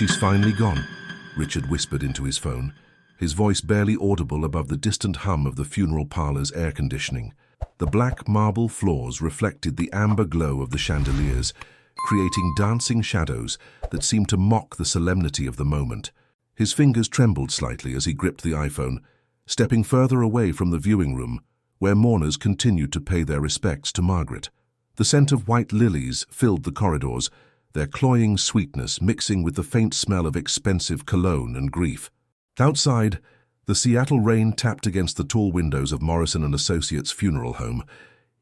She's finally gone, Richard whispered into his phone, his voice barely audible above the distant hum of the funeral parlor's air conditioning. The black marble floors reflected the amber glow of the chandeliers, creating dancing shadows that seemed to mock the solemnity of the moment. His fingers trembled slightly as he gripped the iPhone, stepping further away from the viewing room, where mourners continued to pay their respects to Margaret. The scent of white lilies filled the corridors, their cloying sweetness mixing with the faint smell of expensive cologne and grief. Outside, the Seattle rain tapped against the tall windows of Morrison Associates' funeral home,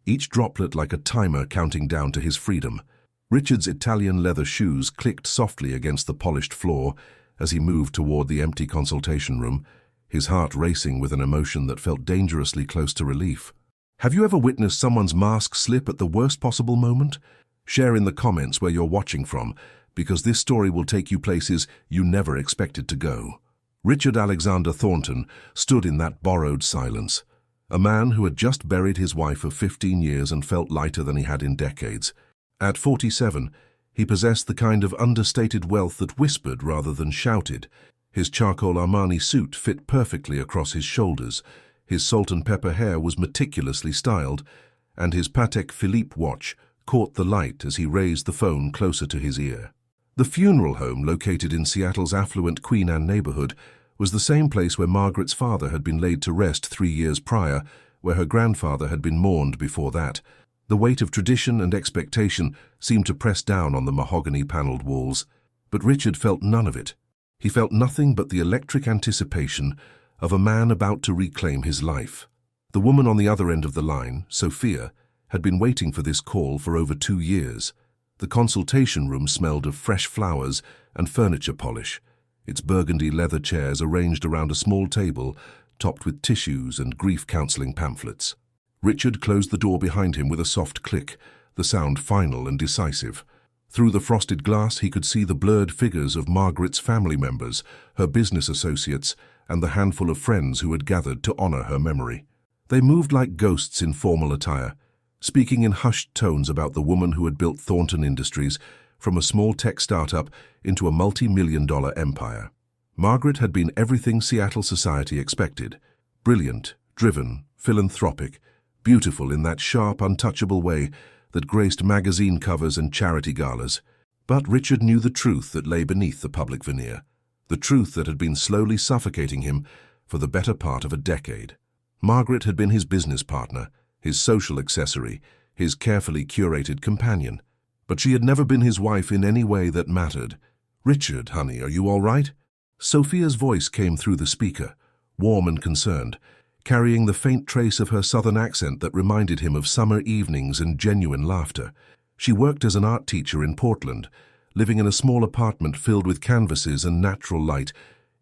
each droplet like a timer counting down to his freedom. Richard's Italian leather shoes clicked softly against the polished floor as he moved toward the empty consultation room, his heart racing with an emotion that felt dangerously close to relief. Have you ever witnessed someone's mask slip at the worst possible moment? Share in the comments where you're watching from, because this story will take you places you never expected to go. Richard Alexander Thornton stood in that borrowed silence, a man who had just buried his wife of 15 years and felt lighter than he had in decades. At 47, he possessed the kind of understated wealth that whispered rather than shouted. His charcoal Armani suit fit perfectly across his shoulders, his salt and pepper hair was meticulously styled, and his Patek Philippe watch caught the light as he raised the phone closer to his ear. The funeral home, located in Seattle's affluent Queen Anne neighborhood, was the same place where Margaret's father had been laid to rest 3 years prior, where her grandfather had been mourned before that. The weight of tradition and expectation seemed to press down on the mahogany-paneled walls, but Richard felt none of it. He felt nothing but the electric anticipation of a man about to reclaim his life. The woman on the other end of the line, Sophia, had been waiting for this call for over 2 years. The consultation room smelled of fresh flowers and furniture polish, its burgundy leather chairs arranged around a small table topped with tissues and grief counseling pamphlets. Richard closed the door behind him with a soft click, the sound final and decisive. Through the frosted glass he could see the blurred figures of Margaret's family members, her business associates, and the handful of friends who had gathered to honor her memory. They moved like ghosts in formal attire, speaking in hushed tones about the woman who had built Thornton Industries from a small tech startup into a multi-million-dollar empire. Margaret had been everything Seattle society expected: brilliant, driven, philanthropic, beautiful in that sharp, untouchable way that graced magazine covers and charity galas. But Richard knew the truth that lay beneath the public veneer, the truth that had been slowly suffocating him for the better part of a decade. Margaret had been his business partner, his social accessory, his carefully curated companion. But she had never been his wife in any way that mattered. "Richard, honey, are you all right?" Sophia's voice came through the speaker, warm and concerned, carrying the faint trace of her southern accent that reminded him of summer evenings and genuine laughter. She worked as an art teacher in Portland, living in a small apartment filled with canvases and natural light,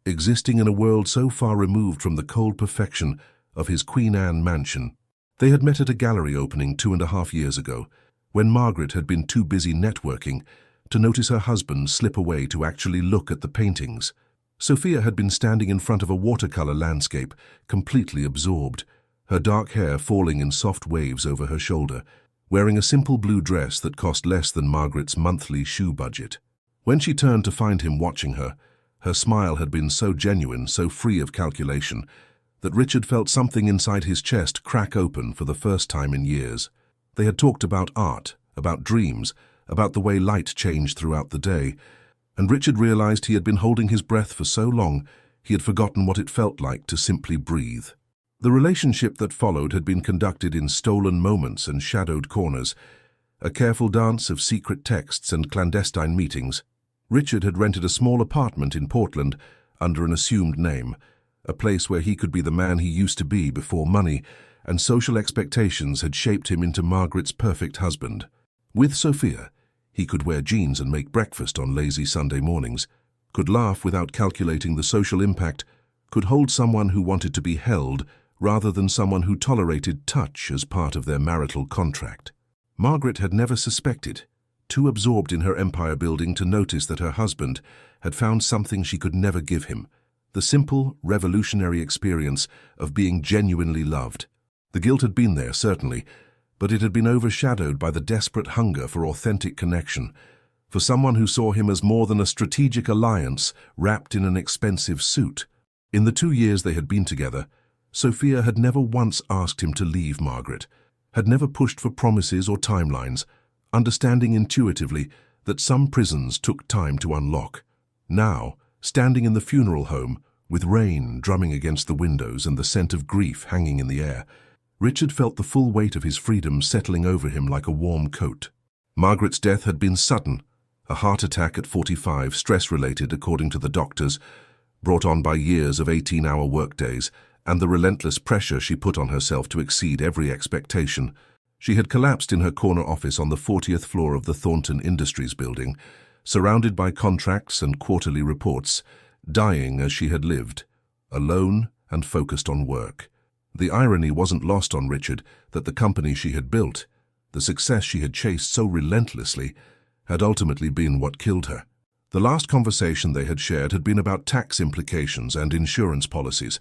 existing in a world so far removed from the cold perfection of his Queen Anne mansion. They had met at a gallery opening 2.5 years ago, when Margaret had been too busy networking to notice her husband slip away to actually look at the paintings. Sophia had been standing in front of a watercolor landscape, completely absorbed, her dark hair falling in soft waves over her shoulder, wearing a simple blue dress that cost less than Margaret's monthly shoe budget. When she turned to find him watching her, her smile had been so genuine, so free of calculation, that Richard felt something inside his chest crack open for the first time in years. They had talked about art, about dreams, about the way light changed throughout the day, and Richard realized he had been holding his breath for so long he had forgotten what it felt like to simply breathe. The relationship that followed had been conducted in stolen moments and shadowed corners, a careful dance of secret texts and clandestine meetings. Richard had rented a small apartment in Portland under an assumed name, a place where he could be the man he used to be before money and social expectations had shaped him into Margaret's perfect husband. With Sophia, he could wear jeans and make breakfast on lazy Sunday mornings, could laugh without calculating the social impact, could hold someone who wanted to be held rather than someone who tolerated touch as part of their marital contract. Margaret had never suspected, too absorbed in her empire building to notice that her husband had found something she could never give him: the simple, revolutionary experience of being genuinely loved. The guilt had been there, certainly, but it had been overshadowed by the desperate hunger for authentic connection, for someone who saw him as more than a strategic alliance wrapped in an expensive suit. In the 2 years they had been together, Sophia had never once asked him to leave Margaret, had never pushed for promises or timelines, understanding intuitively that some prisons took time to unlock. Now, standing in the funeral home, with rain drumming against the windows and the scent of grief hanging in the air, Richard felt the full weight of his freedom settling over him like a warm coat. Margaret's death had been sudden, a heart attack at 45, stress-related according to the doctors, brought on by years of 18-hour workdays and the relentless pressure she put on herself to exceed every expectation. She had collapsed in her corner office on the 40th floor of the Thornton Industries building, surrounded by contracts and quarterly reports, dying as she had lived, alone and focused on work. The irony wasn't lost on Richard that the company she had built, the success she had chased so relentlessly, had ultimately been what killed her. The last conversation they had shared had been about tax implications and insurance policies,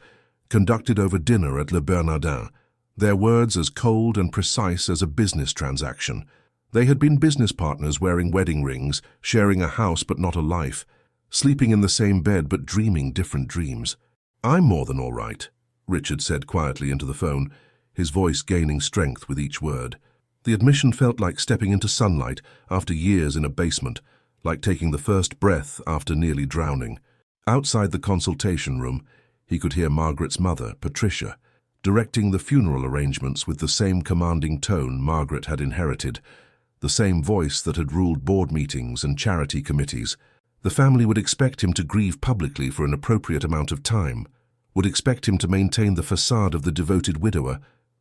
conducted over dinner at Le Bernardin, their words as cold and precise as a business transaction. They had been business partners wearing wedding rings, sharing a house but not a life, sleeping in the same bed but dreaming different dreams. "I'm more than all right," Richard said quietly into the phone, his voice gaining strength with each word. The admission felt like stepping into sunlight after years in a basement, like taking the first breath after nearly drowning. Outside the consultation room, he could hear Margaret's mother, Patricia, directing the funeral arrangements with the same commanding tone Margaret had inherited, the same voice that had ruled board meetings and charity committees. The family would expect him to grieve publicly for an appropriate amount of time, would expect him to maintain the facade of the devoted widower,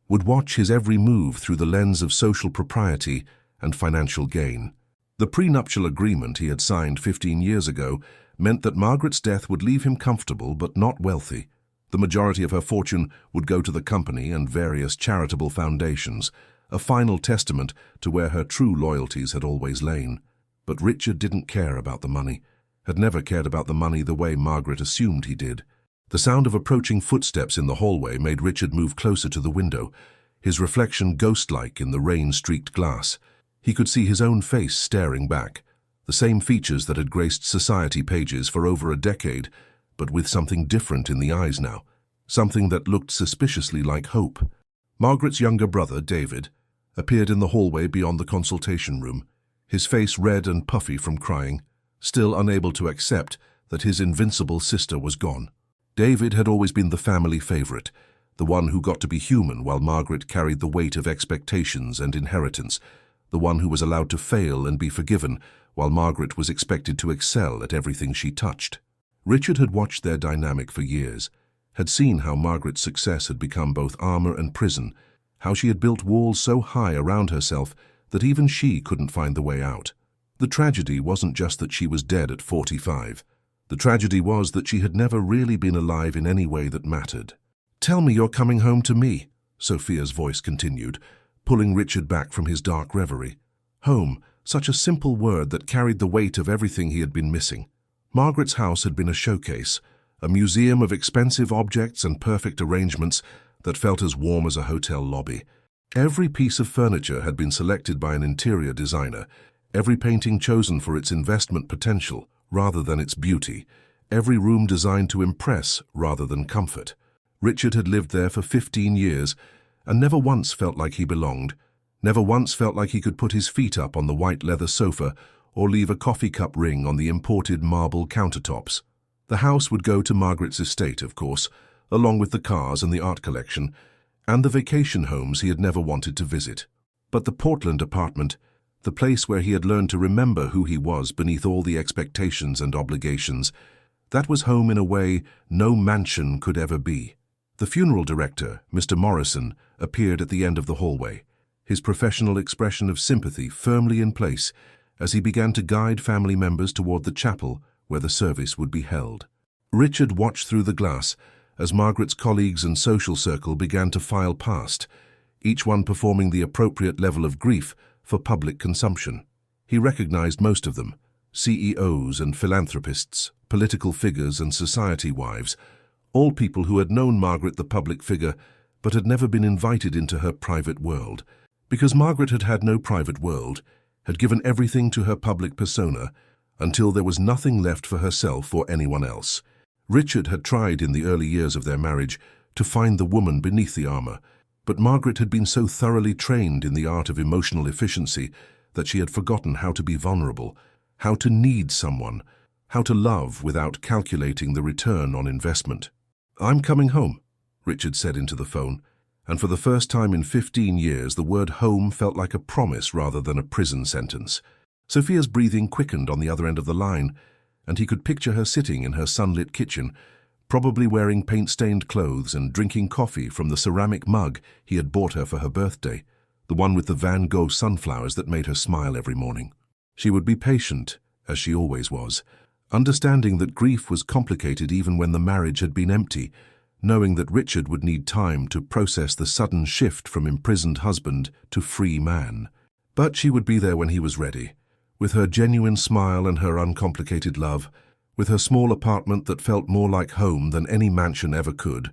would watch his every move through the lens of social propriety and financial gain. The prenuptial agreement he had signed 15 years ago meant that Margaret's death would leave him comfortable but not wealthy. The majority of her fortune would go to the company and various charitable foundations, a final testament to where her true loyalties had always lain. But Richard didn't care about the money, had never cared about the money the way Margaret assumed he did. The sound of approaching footsteps in the hallway made Richard move closer to the window, his reflection ghost-like in the rain-streaked glass. He could see his own face staring back, the same features that had graced society pages for over a decade, but with something different in the eyes now, something that looked suspiciously like hope. Margaret's younger brother, David, appeared in the hallway beyond the consultation room, his face red and puffy from crying, still unable to accept that his invincible sister was gone. David had always been the family favorite, the one who got to be human while Margaret carried the weight of expectations and inheritance, the one who was allowed to fail and be forgiven while Margaret was expected to excel at everything she touched. Richard had watched their dynamic for years, had seen how Margaret's success had become both armor and prison, how she had built walls so high around herself that even she couldn't find the way out. The tragedy wasn't just that she was dead at 45. The tragedy was that she had never really been alive in any way that mattered. "Tell me you're coming home to me," Sophia's voice continued, pulling Richard back from his dark reverie. Home, such a simple word that carried the weight of everything he had been missing. Margaret's house had been a showcase, a museum of expensive objects and perfect arrangements that felt as warm as a hotel lobby. Every piece of furniture had been selected by an interior designer, every painting chosen for its investment potential rather than its beauty, every room designed to impress rather than comfort. Richard had lived there for 15 years and never once felt like he belonged, never once felt like he could put his feet up on the white leather sofa or leave a coffee cup ring on the imported marble countertops. The house would go to Margaret's estate, of course, along with the cars and the art collection, and the vacation homes he had never wanted to visit. But the Portland apartment, the place where he had learned to remember who he was beneath all the expectations and obligations, that was home in a way no mansion could ever be. The funeral director, Mr. Morrison, appeared at the end of the hallway, his professional expression of sympathy firmly in place as he began to guide family members toward the chapel where the service would be held. Richard watched through the glass as Margaret's colleagues and social circle began to file past, each one performing the appropriate level of grief for public consumption. He recognized most of them, CEOs and philanthropists, political figures and society wives, all people who had known Margaret the public figure but had never been invited into her private world. Because Margaret had had no private world, had given everything to her public persona until there was nothing left for herself or anyone else. Richard had tried in the early years of their marriage to find the woman beneath the armor, but Margaret had been so thoroughly trained in the art of emotional efficiency that she had forgotten how to be vulnerable, how to need someone, how to love without calculating the return on investment. "I'm coming home," Richard said into the phone, and for the first time in 15 years the word home felt like a promise rather than a prison sentence. Sophia's breathing quickened on the other end of the line, and he could picture her sitting in her sunlit kitchen, probably wearing paint-stained clothes and drinking coffee from the ceramic mug he had bought her for her birthday, the one with the Van Gogh sunflowers that made her smile every morning. She would be patient, as she always was, understanding that grief was complicated even when the marriage had been empty, knowing that Richard would need time to process the sudden shift from imprisoned husband to free man. But she would be there when he was ready, with her genuine smile and her uncomplicated love, with her small apartment that felt more like home than any mansion ever could,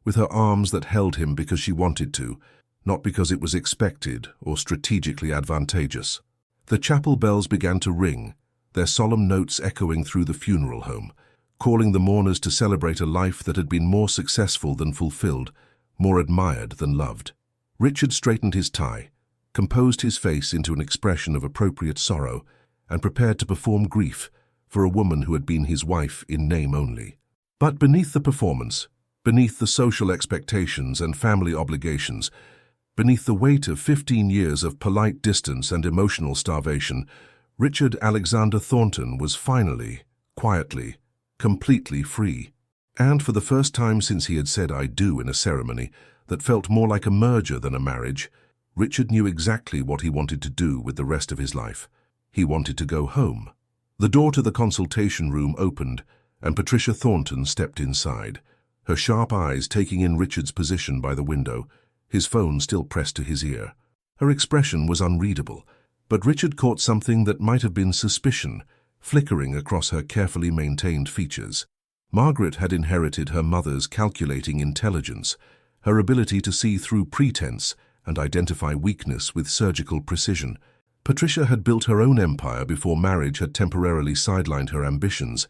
with her arms that held him because she wanted to, not because it was expected or strategically advantageous. The chapel bells began to ring, their solemn notes echoing through the funeral home, calling the mourners to celebrate a life that had been more successful than fulfilled, more admired than loved. Richard straightened his tie, composed his face into an expression of appropriate sorrow, and prepared to perform grief for a woman who had been his wife in name only. But beneath the performance, beneath the social expectations and family obligations, beneath the weight of 15 years of polite distance and emotional starvation, Richard Alexander Thornton was finally, quietly, completely free. And for the first time since he had said "I do" in a ceremony that felt more like a merger than a marriage, Richard knew exactly what he wanted to do with the rest of his life. He wanted to go home. The door to the consultation room opened, and Patricia Thornton stepped inside, her sharp eyes taking in Richard's position by the window, his phone still pressed to his ear. Her expression was unreadable, but Richard caught something that might have been suspicion, flickering across her carefully maintained features. Margaret had inherited her mother's calculating intelligence, her ability to see through pretense and identify weakness with surgical precision. Patricia had built her own empire before marriage had temporarily sidelined her ambitions,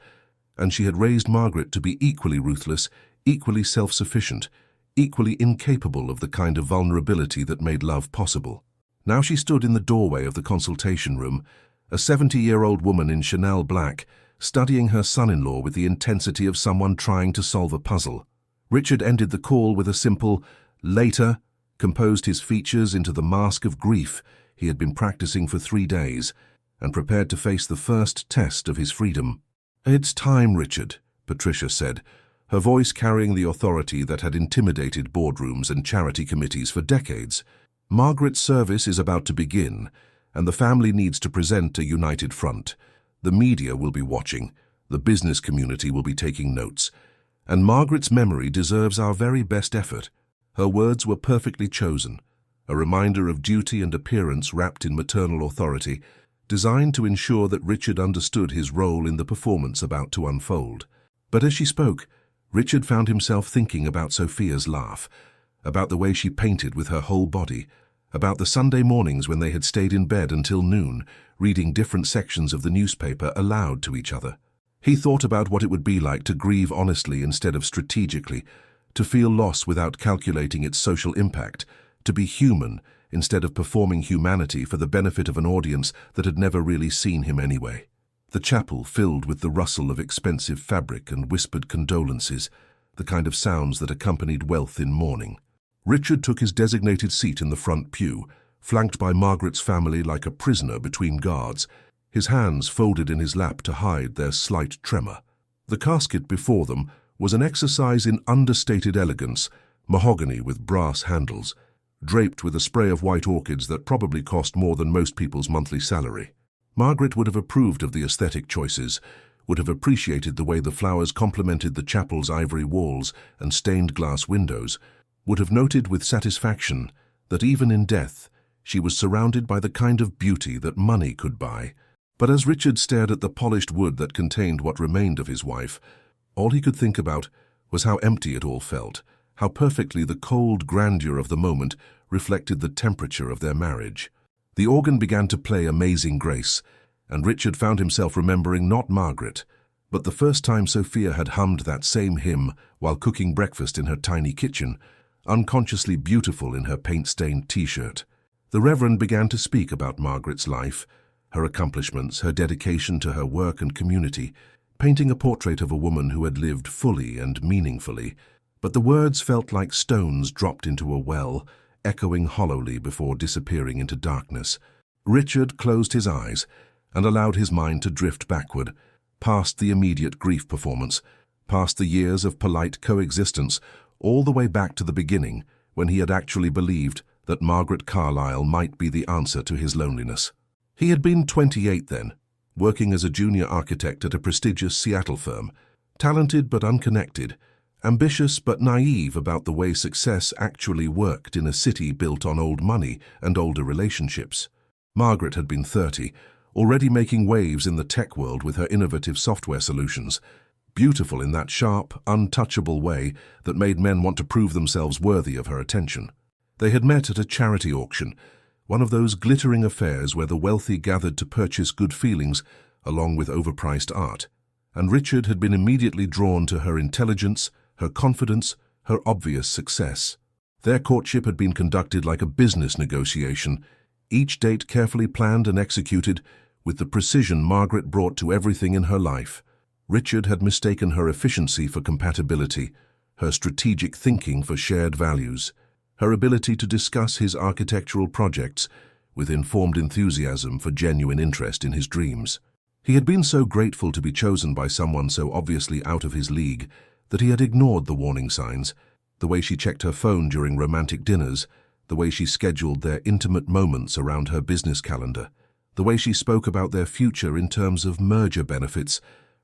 and she had raised Margaret to be equally ruthless, equally self-sufficient, equally incapable of the kind of vulnerability that made love possible. Now she stood in the doorway of the consultation room, a 70-year-old woman in Chanel black, studying her son-in-law with the intensity of someone trying to solve a puzzle. Richard ended the call with a simple "later," composed his features into the mask of grief he had been practicing for 3 days, and prepared to face the first test of his freedom. "It's time, Richard," Patricia said, her voice carrying the authority that had intimidated boardrooms and charity committees for decades. "Margaret's service is about to begin, and the family needs to present a united front. The media will be watching, the business community will be taking notes, and Margaret's memory deserves our very best effort." Her words were perfectly chosen, a reminder of duty and appearance wrapped in maternal authority, designed to ensure that Richard understood his role in the performance about to unfold. But as she spoke, Richard found himself thinking about Sophia's laugh, about the way she painted with her whole body, about the Sunday mornings when they had stayed in bed until noon, reading different sections of the newspaper aloud to each other. He thought about what it would be like to grieve honestly instead of strategically, to feel loss without calculating its social impact, to be human instead of performing humanity for the benefit of an audience that had never really seen him anyway. The chapel filled with the rustle of expensive fabric and whispered condolences, the kind of sounds that accompanied wealth in mourning. Richard took his designated seat in the front pew, flanked by Margaret's family like a prisoner between guards, his hands folded in his lap to hide their slight tremor. The casket before them was an exercise in understated elegance, mahogany with brass handles, draped with a spray of white orchids that probably cost more than most people's monthly salary. Margaret would have approved of the aesthetic choices, would have appreciated the way the flowers complemented the chapel's ivory walls and stained glass windows, would have noted with satisfaction that even in death she was surrounded by the kind of beauty that money could buy. But as Richard stared at the polished wood that contained what remained of his wife, all he could think about was how empty it all felt, how perfectly the cold grandeur of the moment reflected the temperature of their marriage. The organ began to play Amazing Grace, and Richard found himself remembering not Margaret, but the first time Sophia had hummed that same hymn while cooking breakfast in her tiny kitchen, unconsciously beautiful in her paint-stained t-shirt. The Reverend began to speak about Margaret's life, her accomplishments, her dedication to her work and community, painting a portrait of a woman who had lived fully and meaningfully. But the words felt like stones dropped into a well, echoing hollowly before disappearing into darkness. Richard closed his eyes and allowed his mind to drift backward, past the immediate grief performance, past the years of polite coexistence, all the way back to the beginning, when he had actually believed that Margaret Carlyle might be the answer to his loneliness. He had been 28 then, working as a junior architect at a prestigious Seattle firm, talented but unconnected, ambitious but naive about the way success actually worked in a city built on old money and older relationships. Margaret had been 30, already making waves in the tech world with her innovative software solutions, beautiful in that sharp, untouchable way that made men want to prove themselves worthy of her attention. They had met at a charity auction, one of those glittering affairs where the wealthy gathered to purchase good feelings along with overpriced art, and Richard had been immediately drawn to her intelligence, her confidence, her obvious success. Their courtship had been conducted like a business negotiation, each date carefully planned and executed with the precision Margaret brought to everything in her life. Richard had mistaken her efficiency for compatibility, her strategic thinking for shared values, her ability to discuss his architectural projects with informed enthusiasm for genuine interest in his dreams. He had been so grateful to be chosen by someone so obviously out of his league that he had ignored the warning signs, the way she checked her phone during romantic dinners, the way she scheduled their intimate moments around her business calendar, the way she spoke about their future in terms of merger benefits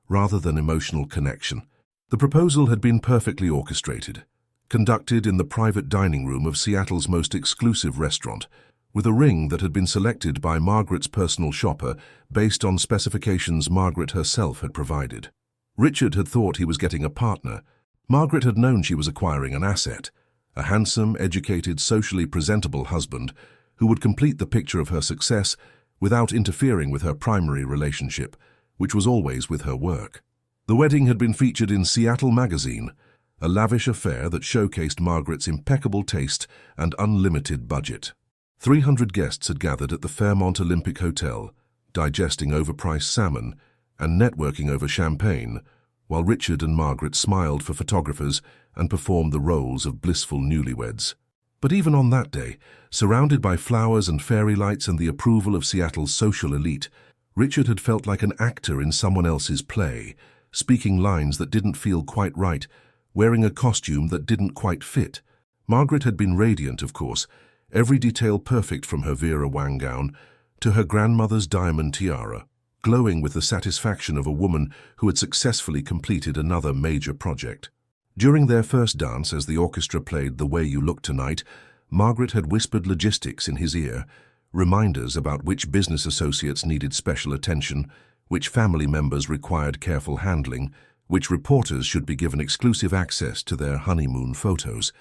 rather than emotional connection. The proposal had been perfectly orchestrated, conducted in the private dining room of Seattle's most exclusive restaurant, with a ring that had been selected by Margaret's personal shopper based on specifications Margaret herself had provided. Richard had thought he was getting a partner. Margaret had known she was acquiring an asset, a handsome, educated, socially presentable husband who would complete the picture of her success without interfering with her primary relationship, which was always with her work. The wedding had been featured in Seattle Magazine, a lavish affair that showcased Margaret's impeccable taste and unlimited budget. 300 guests had gathered at the Fairmont Olympic Hotel, digesting overpriced salmon and networking over champagne, while Richard and Margaret smiled for photographers and performed the roles of blissful newlyweds. But even on that day, surrounded by flowers and fairy lights and the approval of Seattle's social elite, Richard had felt like an actor in someone else's play, speaking lines that didn't feel quite right, wearing a costume that didn't quite fit. Margaret had been radiant, of course, every detail perfect from her Vera Wang gown to her grandmother's diamond tiara, glowing with the satisfaction of a woman who had successfully completed another major project. During their first dance, as the orchestra played The Way You Look Tonight, Margaret had whispered logistics in his ear, reminders about which business associates needed special attention, which family members required careful handling, which reporters should be given exclusive access to their honeymoon photos.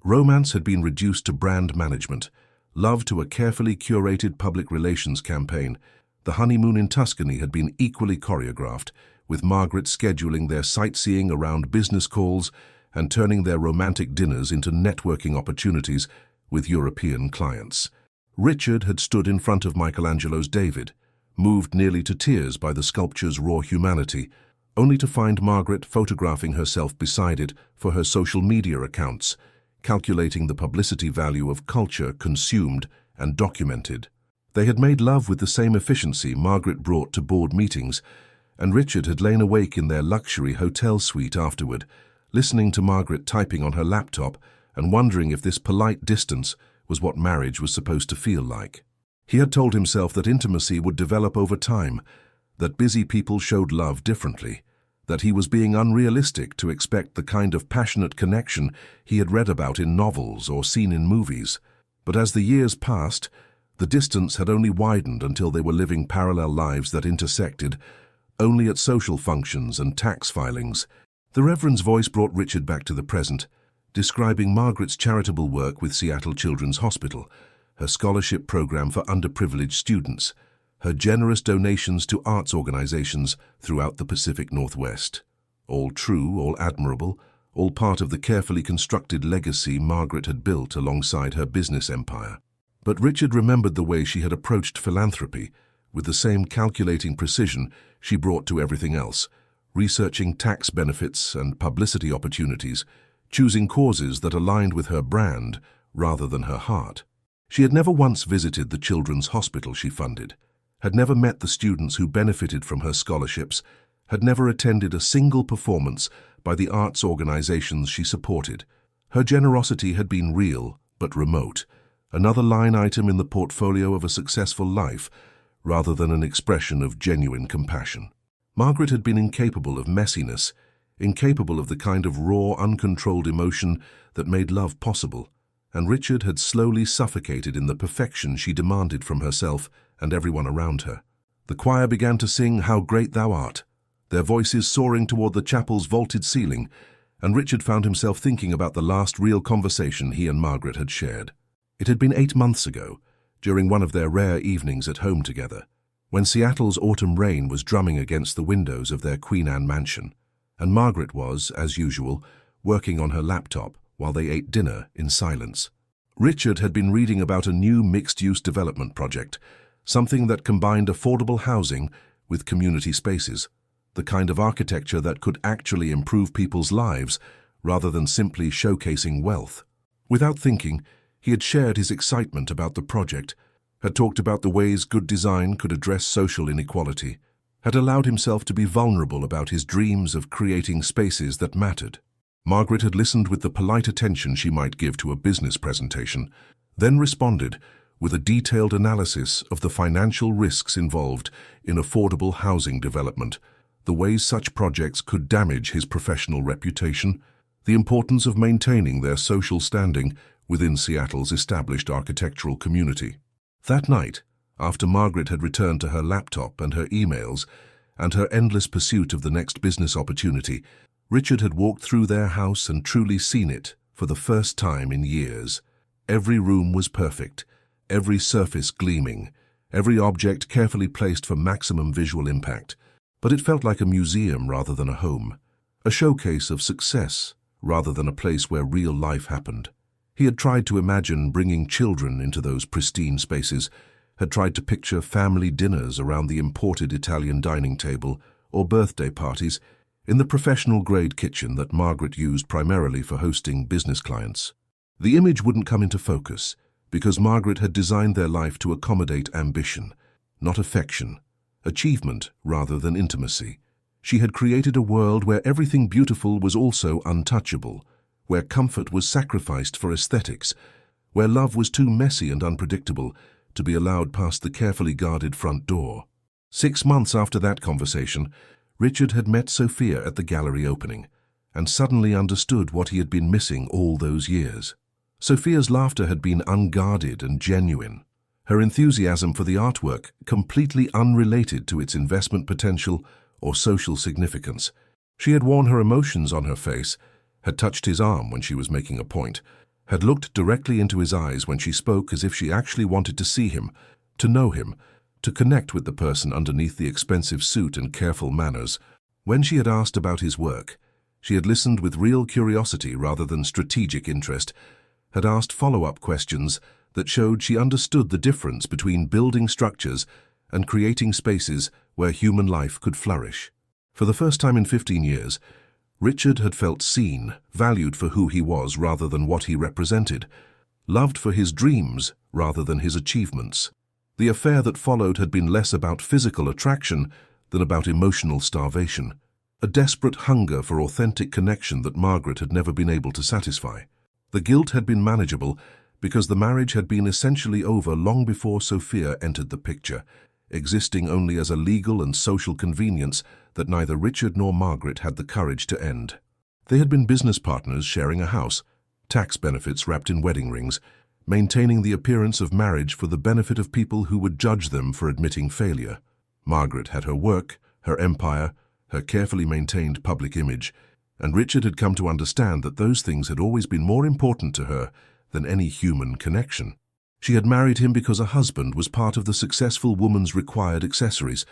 Romance had been reduced to brand management, love to a carefully curated public relations campaign. The honeymoon in Tuscany had been equally choreographed, with Margaret scheduling their sightseeing around business calls and turning their romantic dinners into networking opportunities with European clients. Richard had stood in front of Michelangelo's David, moved nearly to tears by the sculpture's raw humanity, only to find Margaret photographing herself beside it for her social media accounts, calculating the publicity value of culture consumed and documented. They had made love with the same efficiency Margaret brought to board meetings, and Richard had lain awake in their luxury hotel suite afterward, listening to Margaret typing on her laptop and wondering if this polite distance was what marriage was supposed to feel like. He had told himself that intimacy would develop over time, that busy people showed love differently, that he was being unrealistic to expect the kind of passionate connection he had read about in novels or seen in movies. But as the years passed, the distance had only widened until they were living parallel lives that intersected only at social functions and tax filings. The Reverend's voice brought Richard back to the present, describing Margaret's charitable work with Seattle Children's Hospital, her scholarship program for underprivileged students, her generous donations to arts organizations throughout the Pacific Northwest. All true, all admirable, all part of the carefully constructed legacy Margaret had built alongside her business empire. But Richard remembered the way she had approached philanthropy, with the same calculating precision she brought to everything else, researching tax benefits and publicity opportunities, choosing causes that aligned with her brand rather than her heart. She had never once visited the children's hospital she funded, had never met the students who benefited from her scholarships, had never attended a single performance by the arts organizations she supported. Her generosity had been real but remote, another line item in the portfolio of a successful life, rather than an expression of genuine compassion. Margaret had been incapable of messiness, incapable of the kind of raw, uncontrolled emotion that made love possible, and Richard had slowly suffocated in the perfection she demanded from herself and everyone around her. The choir began to sing "How Great Thou Art," their voices soaring toward the chapel's vaulted ceiling, and Richard found himself thinking about the last real conversation he and Margaret had shared. It had been 8 months ago, during one of their rare evenings at home together, when Seattle's autumn rain was drumming against the windows of their Queen Anne mansion, and Margaret was, as usual, working on her laptop while they ate dinner in silence. Richard had been reading about a new mixed-use development project, something that combined affordable housing with community spaces, the kind of architecture that could actually improve people's lives rather than simply showcasing wealth. Without thinking, he had shared his excitement about the project, had talked about the ways good design could address social inequality, had allowed himself to be vulnerable about his dreams of creating spaces that mattered. Margaret had listened with the polite attention she might give to a business presentation, then responded with a detailed analysis of the financial risks involved in affordable housing development, the ways such projects could damage his professional reputation, the importance of maintaining their social standing within Seattle's established architectural community. That night, after Margaret had returned to her laptop and her emails and her endless pursuit of the next business opportunity, Richard had walked through their house and truly seen it for the first time in years. Every room was perfect, every surface gleaming, every object carefully placed for maximum visual impact. But it felt like a museum rather than a home, a showcase of success rather than a place where real life happened. He had tried to imagine bringing children into those pristine spaces, had tried to picture family dinners around the imported Italian dining table or birthday parties in the professional-grade kitchen that Margaret used primarily for hosting business clients. The image wouldn't come into focus because Margaret had designed their life to accommodate ambition, not affection, achievement rather than intimacy. She had created a world where everything beautiful was also untouchable, where comfort was sacrificed for aesthetics, where love was too messy and unpredictable to be allowed past the carefully guarded front door. 6 months after that conversation, Richard had met Sophia at the gallery opening, and suddenly understood what he had been missing all those years. Sophia's laughter had been unguarded and genuine, her enthusiasm for the artwork completely unrelated to its investment potential or social significance. She had worn her emotions on her face, had touched his arm when she was making a point, had looked directly into his eyes when she spoke as if she actually wanted to see him, to know him, to connect with the person underneath the expensive suit and careful manners. When she had asked about his work, she had listened with real curiosity rather than strategic interest, had asked follow-up questions that showed she understood the difference between building structures and creating spaces where human life could flourish. For the first time in 15 years, Richard had felt seen, valued for who he was rather than what he represented, loved for his dreams rather than his achievements. The affair that followed had been less about physical attraction than about emotional starvation, a desperate hunger for authentic connection that Margaret had never been able to satisfy. The guilt had been manageable because the marriage had been essentially over long before Sophia entered the picture, existing only as a legal and social convenience that neither Richard nor Margaret had the courage to end. They had been business partners sharing a house, tax benefits wrapped in wedding rings, maintaining the appearance of marriage for the benefit of people who would judge them for admitting failure. Margaret had her work, her empire, her carefully maintained public image, and Richard had come to understand that those things had always been more important to her than any human connection. She had married him because a husband was part of the successful woman's required accessories,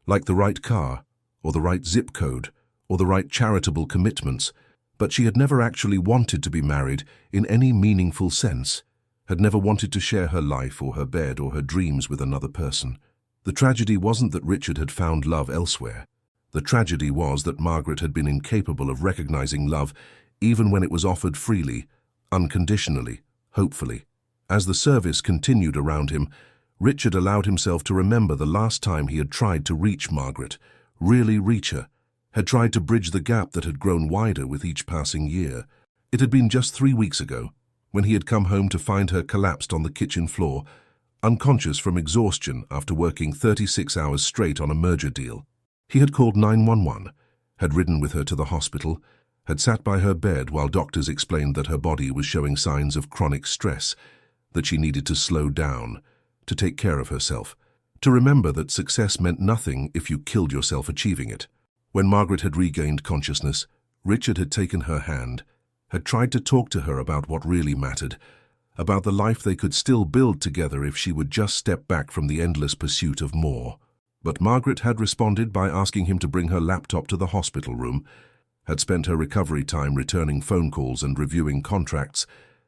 like the right car, or the right zip code, or the right charitable commitments, but she had never actually wanted to be married in any meaningful sense, had never wanted to share her life or her bed or her dreams with another person. The tragedy wasn't that Richard had found love elsewhere. The tragedy was that Margaret had been incapable of recognizing love even when it was offered freely, unconditionally, hopefully. As the service continued around him, Richard allowed himself to remember the last time he had tried to reach Margaret, really reach her, had tried to bridge the gap that had grown wider with each passing year. It had been just 3 weeks ago, when he had come home to find her collapsed on the kitchen floor, unconscious from exhaustion after working 36 hours straight on a merger deal. He had called 911, had ridden with her to the hospital, had sat by her bed while doctors explained that her body was showing signs of chronic stress, that she needed to slow down, to take care of herself, to remember that success meant nothing if you killed yourself achieving it. When Margaret had regained consciousness, Richard had taken her hand, had tried to talk to her about what really mattered, about the life they could still build together if she would just step back from the endless pursuit of more. But Margaret had responded by asking him to bring her laptop to the hospital room, had spent her recovery time returning phone calls and reviewing contracts,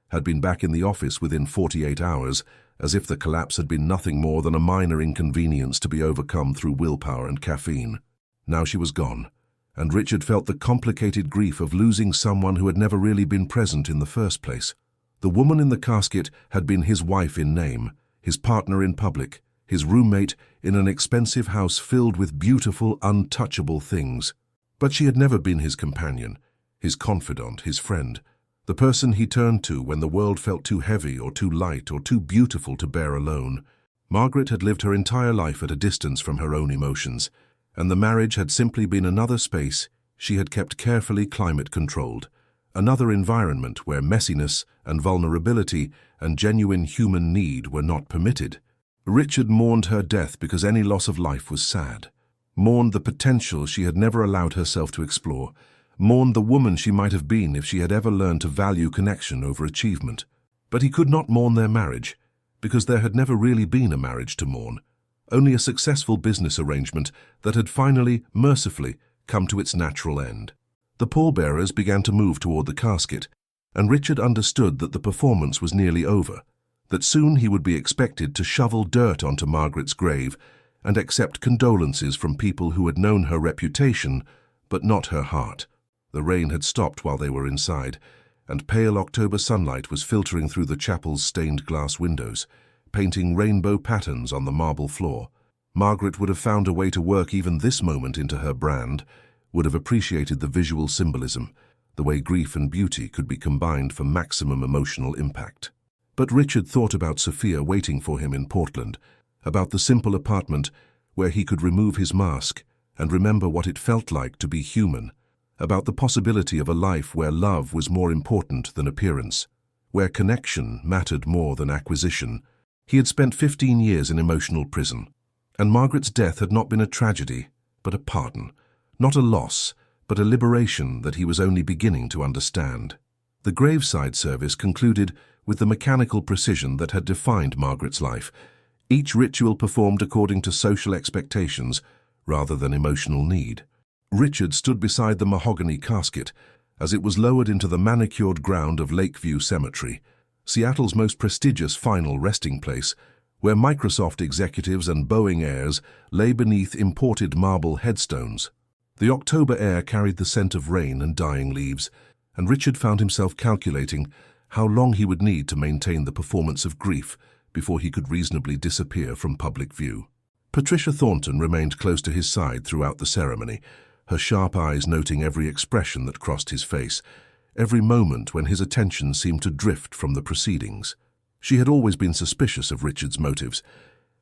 had been back in the office within 48 hours, as if the collapse had been nothing more than a minor inconvenience to be overcome through willpower and caffeine. Now she was gone, and Richard felt the complicated grief of losing someone who had never really been present in the first place. The woman in the casket had been his wife in name, his partner in public, his roommate in an expensive house filled with beautiful, untouchable things. But she had never been his companion, his confidant, his friend, the person he turned to when the world felt too heavy or too light or too beautiful to bear alone. Margaret had lived her entire life at a distance from her own emotions, and the marriage had simply been another space she had kept carefully climate-controlled, another environment where messiness and vulnerability and genuine human need were not permitted. Richard mourned her death because any loss of life was sad, mourned the potential she had never allowed herself to explore, mourned the woman she might have been if she had ever learned to value connection over achievement. But he could not mourn their marriage, because there had never really been a marriage to mourn, only a successful business arrangement that had finally, mercifully, come to its natural end. The pallbearers began to move toward the casket, and Richard understood that the performance was nearly over, that soon he would be expected to shovel dirt onto Margaret's grave and accept condolences from people who had known her reputation, but not her heart. The rain had stopped while they were inside, and pale October sunlight was filtering through the chapel's stained glass windows, painting rainbow patterns on the marble floor. Margaret would have found a way to work even this moment into her brand, would have appreciated the visual symbolism, the way grief and beauty could be combined for maximum emotional impact. But Richard thought about Sophia waiting for him in Portland, about the simple apartment where he could remove his mask and remember what it felt like to be human, about the possibility of a life where love was more important than appearance, where connection mattered more than acquisition. He had spent 15 years in emotional prison, and Margaret's death had not been a tragedy, but a pardon, not a loss, but a liberation that he was only beginning to understand. The graveside service concluded with the mechanical precision that had defined Margaret's life, each ritual performed according to social expectations rather than emotional need. Richard stood beside the mahogany casket as it was lowered into the manicured ground of Lakeview Cemetery, Seattle's most prestigious final resting place, where Microsoft executives and Boeing heirs lay beneath imported marble headstones. The October air carried the scent of rain and dying leaves, and Richard found himself calculating how long he would need to maintain the performance of grief before he could reasonably disappear from public view. Patricia Thornton remained close to his side throughout the ceremony, her sharp eyes noting every expression that crossed his face, every moment when his attention seemed to drift from the proceedings. She had always been suspicious of Richard's motives,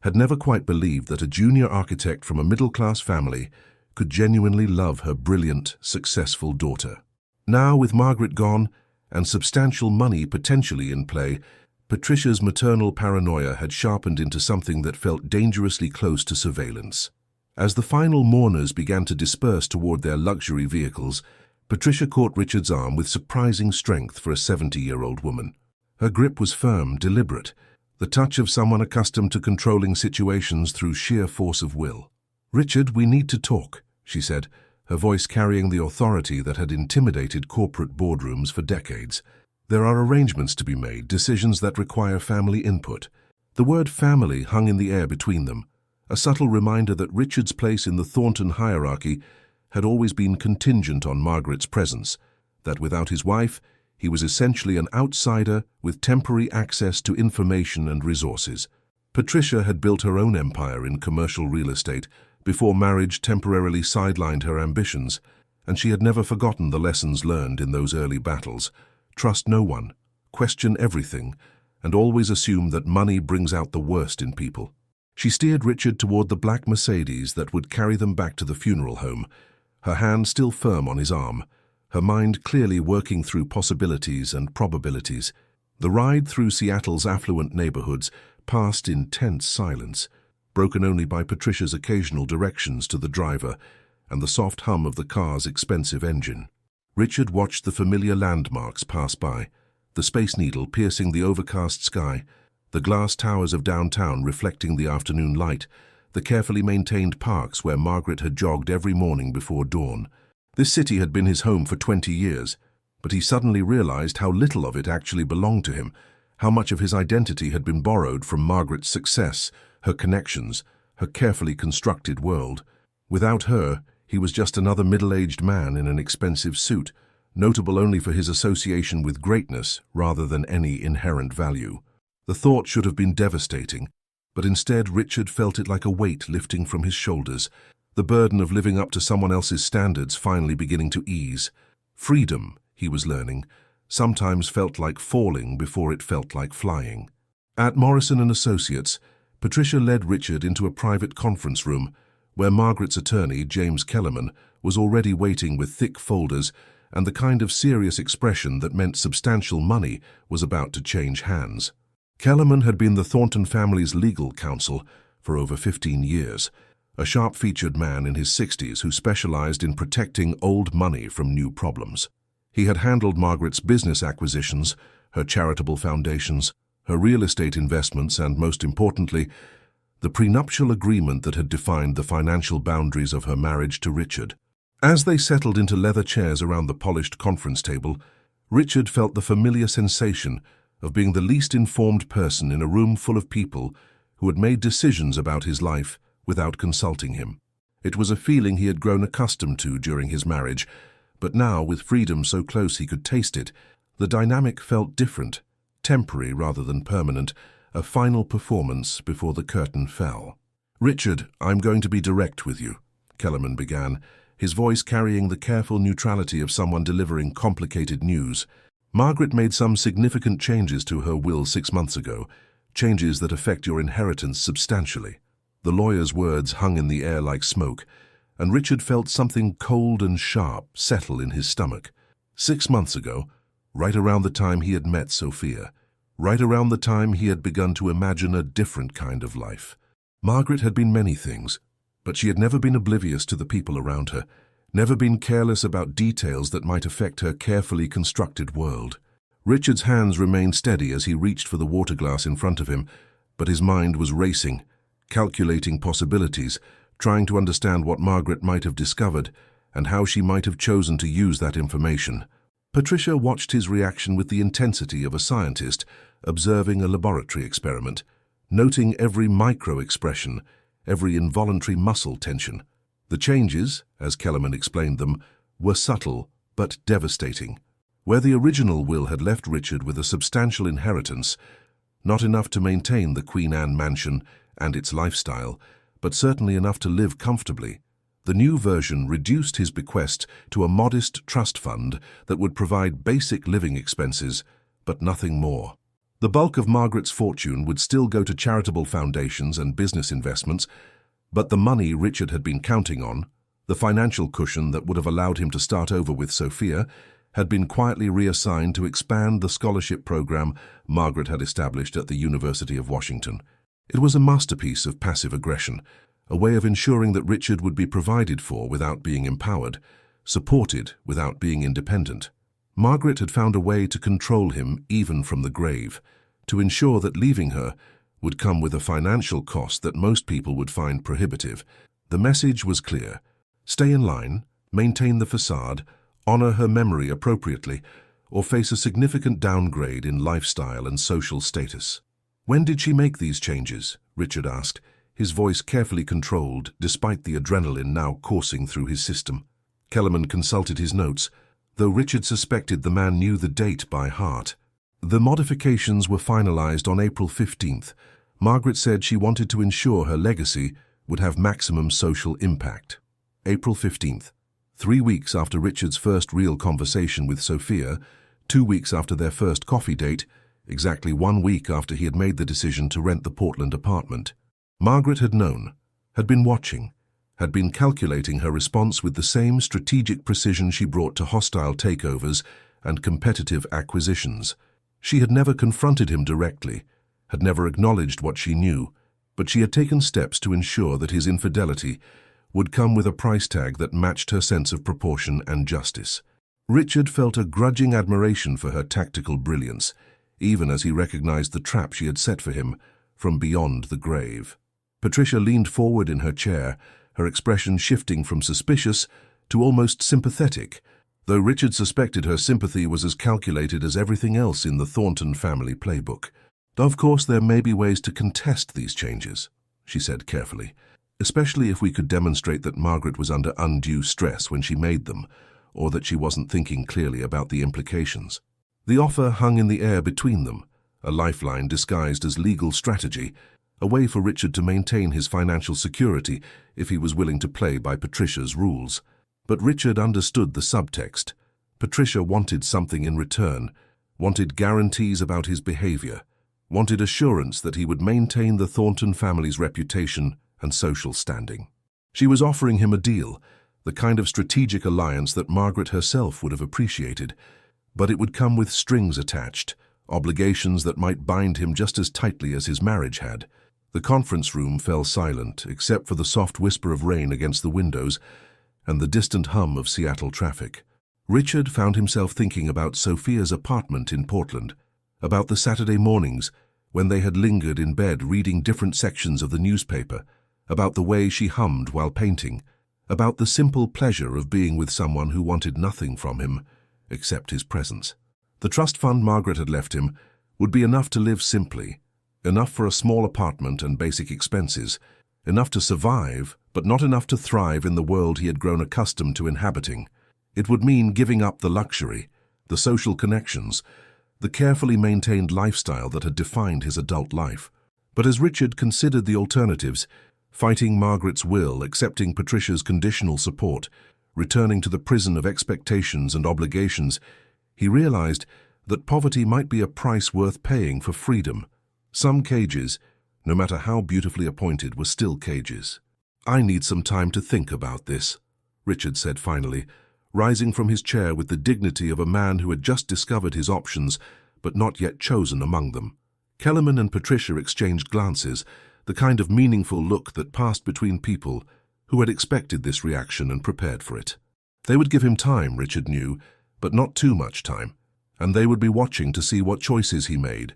had never quite believed that a junior architect from a middle-class family could genuinely love her brilliant, successful daughter. Now, with Margaret gone and substantial money potentially in play, Patricia's maternal paranoia had sharpened into something that felt dangerously close to surveillance. As the final mourners began to disperse toward their luxury vehicles, Patricia caught Richard's arm with surprising strength for a 70-year-old woman. Her grip was firm, deliberate, the touch of someone accustomed to controlling situations through sheer force of will. "Richard, we need to talk," she said, her voice carrying the authority that had intimidated corporate boardrooms for decades. "There are arrangements to be made, decisions that require family input." The word family hung in the air between them, a subtle reminder that Richard's place in the Thornton hierarchy had always been contingent on Margaret's presence, that without his wife, he was essentially an outsider with temporary access to information and resources. Patricia had built her own empire in commercial real estate before marriage temporarily sidelined her ambitions, and she had never forgotten the lessons learned in those early battles. Trust no one, question everything, and always assume that money brings out the worst in people. She steered Richard toward the black Mercedes that would carry them back to the funeral home, her hand still firm on his arm, her mind clearly working through possibilities and probabilities. The ride through Seattle's affluent neighborhoods passed in tense silence, broken only by Patricia's occasional directions to the driver and the soft hum of the car's expensive engine. Richard watched the familiar landmarks pass by, the Space Needle piercing the overcast sky, the glass towers of downtown reflecting the afternoon light, the carefully maintained parks where Margaret had jogged every morning before dawn. This city had been his home for 20 years, but he suddenly realized how little of it actually belonged to him, how much of his identity had been borrowed from Margaret's success, her connections, her carefully constructed world. Without her, he was just another middle-aged man in an expensive suit, notable only for his association with greatness rather than any inherent value. The thought should have been devastating, but instead Richard felt it like a weight lifting from his shoulders, the burden of living up to someone else's standards finally beginning to ease. Freedom, he was learning, sometimes felt like falling before it felt like flying. At Morrison Associates, Patricia led Richard into a private conference room where Margaret's attorney, James Kellerman, was already waiting with thick folders and the kind of serious expression that meant substantial money was about to change hands. Kellerman had been the Thornton family's legal counsel for over 15 years, a sharp-featured man in his 60s who specialized in protecting old money from new problems. He had handled Margaret's business acquisitions, her charitable foundations, her real estate investments, and most importantly, the prenuptial agreement that had defined the financial boundaries of her marriage to Richard. As they settled into leather chairs around the polished conference table, Richard felt the familiar sensation of being the least informed person in a room full of people who had made decisions about his life without consulting him. It was a feeling he had grown accustomed to during his marriage, but now, with freedom so close he could taste it, the dynamic felt different, temporary rather than permanent, a final performance before the curtain fell. "Richard, I'm going to be direct with you," Kellerman began, his voice carrying the careful neutrality of someone delivering complicated news. "Margaret made some significant changes to her will 6 months ago, changes that affect your inheritance substantially." The lawyer's words hung in the air like smoke, and Richard felt something cold and sharp settle in his stomach. 6 months ago, right around the time he had met Sophia, right around the time he had begun to imagine a different kind of life. Margaret had been many things, but she had never been oblivious to the people around her, never been careless about details that might affect her carefully constructed world. Richard's hands remained steady as he reached for the water glass in front of him, but his mind was racing, calculating possibilities, trying to understand what Margaret might have discovered and how she might have chosen to use that information. Patricia watched his reaction with the intensity of a scientist observing a laboratory experiment, noting every micro-expression, every involuntary muscle tension. The changes, as Kellerman explained them, were subtle but devastating. Where the original will had left Richard with a substantial inheritance, not enough to maintain the Queen Anne mansion and its lifestyle, but certainly enough to live comfortably, the new version reduced his bequest to a modest trust fund that would provide basic living expenses, but nothing more. The bulk of Margaret's fortune would still go to charitable foundations and business investments, but the money Richard had been counting on, the financial cushion that would have allowed him to start over with Sophia, had been quietly reassigned to expand the scholarship program Margaret had established at the University of Washington. It was a masterpiece of passive aggression, a way of ensuring that Richard would be provided for without being empowered, supported without being independent. Margaret had found a way to control him even from the grave, to ensure that leaving her would come with a financial cost that most people would find prohibitive. The message was clear. Stay in line, maintain the facade, honor her memory appropriately, or face a significant downgrade in lifestyle and social status. When did she make these changes? Richard asked, his voice carefully controlled despite the adrenaline now coursing through his system. Kellerman consulted his notes, though Richard suspected the man knew the date by heart. The modifications were finalized on April 15th. Margaret said she wanted to ensure her legacy would have maximum social impact. April 15th, 3 weeks after Richard's first real conversation with Sophia, 2 weeks after their first coffee date, exactly 1 week after he had made the decision to rent the Portland apartment. Margaret had known, had been watching, had been calculating her response with the same strategic precision she brought to hostile takeovers and competitive acquisitions. She had never confronted him directly, had never acknowledged what she knew, but she had taken steps to ensure that his infidelity would come with a price tag that matched her sense of proportion and justice. Richard felt a grudging admiration for her tactical brilliance, even as he recognized the trap she had set for him from beyond the grave. Patricia leaned forward in her chair, her expression shifting from suspicious to almost sympathetic, though Richard suspected her sympathy was as calculated as everything else in the Thornton family playbook. "Of course, there may be ways to contest these changes," she said carefully, "especially if we could demonstrate that Margaret was under undue stress when she made them, or that she wasn't thinking clearly about the implications." The offer hung in the air between them, a lifeline disguised as legal strategy, a way for Richard to maintain his financial security if he was willing to play by Patricia's rules. But Richard understood the subtext. Patricia wanted something in return, wanted guarantees about his behavior, wanted assurance that he would maintain the Thornton family's reputation and social standing. She was offering him a deal, the kind of strategic alliance that Margaret herself would have appreciated, but it would come with strings attached, obligations that might bind him just as tightly as his marriage had. The conference room fell silent, except for the soft whisper of rain against the windows and the distant hum of Seattle traffic. Richard found himself thinking about Sophia's apartment in Portland, about the Saturday mornings when they had lingered in bed reading different sections of the newspaper, about the way she hummed while painting, about the simple pleasure of being with someone who wanted nothing from him except his presence. The trust fund Margaret had left him would be enough to live simply, enough for a small apartment and basic expenses, enough to survive, but not enough to thrive in the world he had grown accustomed to inhabiting. It would mean giving up the luxury, the social connections, the carefully maintained lifestyle that had defined his adult life. But as Richard considered the alternatives, fighting Margaret's will, accepting Patricia's conditional support, returning to the prison of expectations and obligations, he realized that poverty might be a price worth paying for freedom. Some cages, no matter how beautifully appointed, were still cages. "I need some time to think about this," Richard said finally, rising from his chair with the dignity of a man who had just discovered his options but not yet chosen among them. Kellerman and Patricia exchanged glances, the kind of meaningful look that passed between people who had expected this reaction and prepared for it. They would give him time, Richard knew, but not too much time, and they would be watching to see what choices he made,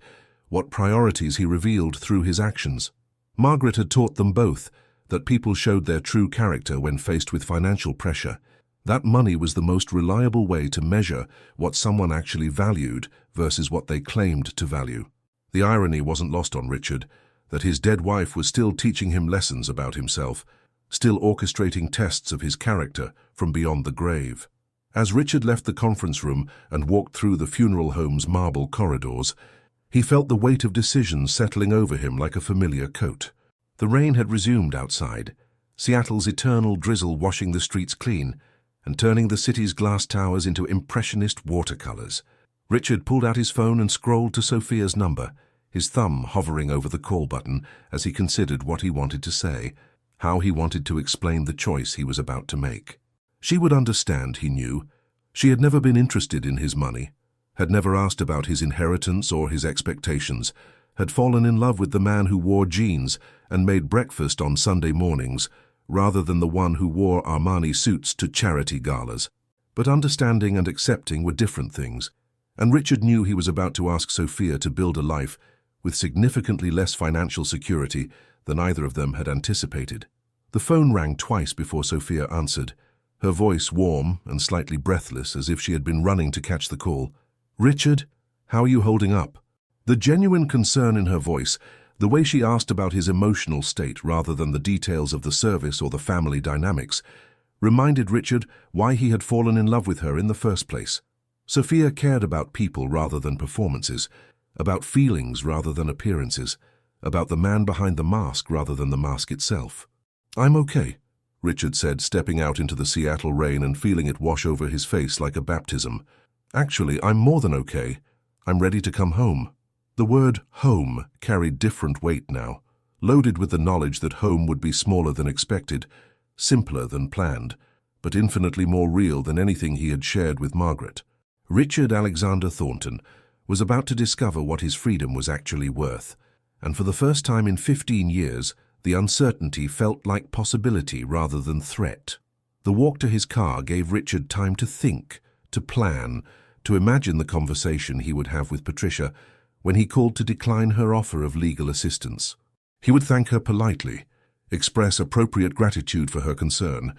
what priorities he revealed through his actions. Margaret had taught them both that people showed their true character when faced with financial pressure. That money was the most reliable way to measure what someone actually valued versus what they claimed to value. The irony wasn't lost on Richard, that his dead wife was still teaching him lessons about himself, still orchestrating tests of his character from beyond the grave. As Richard left the conference room and walked through the funeral home's marble corridors, he felt the weight of decisions settling over him like a familiar coat. The rain had resumed outside, Seattle's eternal drizzle washing the streets clean and turning the city's glass towers into impressionist watercolors. Richard pulled out his phone and scrolled to Sophia's number, his thumb hovering over the call button as he considered what he wanted to say, how he wanted to explain the choice he was about to make. She would understand, he knew. She had never been interested in his money, had never asked about his inheritance or his expectations, had fallen in love with the man who wore jeans and made breakfast on Sunday mornings, rather than the one who wore Armani suits to charity galas. But understanding and accepting were different things, and Richard knew he was about to ask Sophia to build a life with significantly less financial security than either of them had anticipated. The phone rang twice before Sophia answered, her voice warm and slightly breathless, as if she had been running to catch the call. "Richard, how are you holding up?" The genuine concern in her voice, the way she asked about his emotional state rather than the details of the service or the family dynamics, reminded Richard why he had fallen in love with her in the first place. Sophia cared about people rather than performances, about feelings rather than appearances, about the man behind the mask rather than the mask itself. "I'm okay," Richard said, stepping out into the Seattle rain and feeling it wash over his face like a baptism. "Actually, I'm more than okay. I'm ready to come home." The word home carried different weight now, loaded with the knowledge that home would be smaller than expected, simpler than planned, but infinitely more real than anything he had shared with Margaret. Richard Alexander Thornton was about to discover what his freedom was actually worth, and for the first time in 15 years, the uncertainty felt like possibility rather than threat. The walk to his car gave Richard time to think, to plan, to imagine the conversation he would have with Patricia when he called to decline her offer of legal assistance. He would thank her politely, express appropriate gratitude for her concern,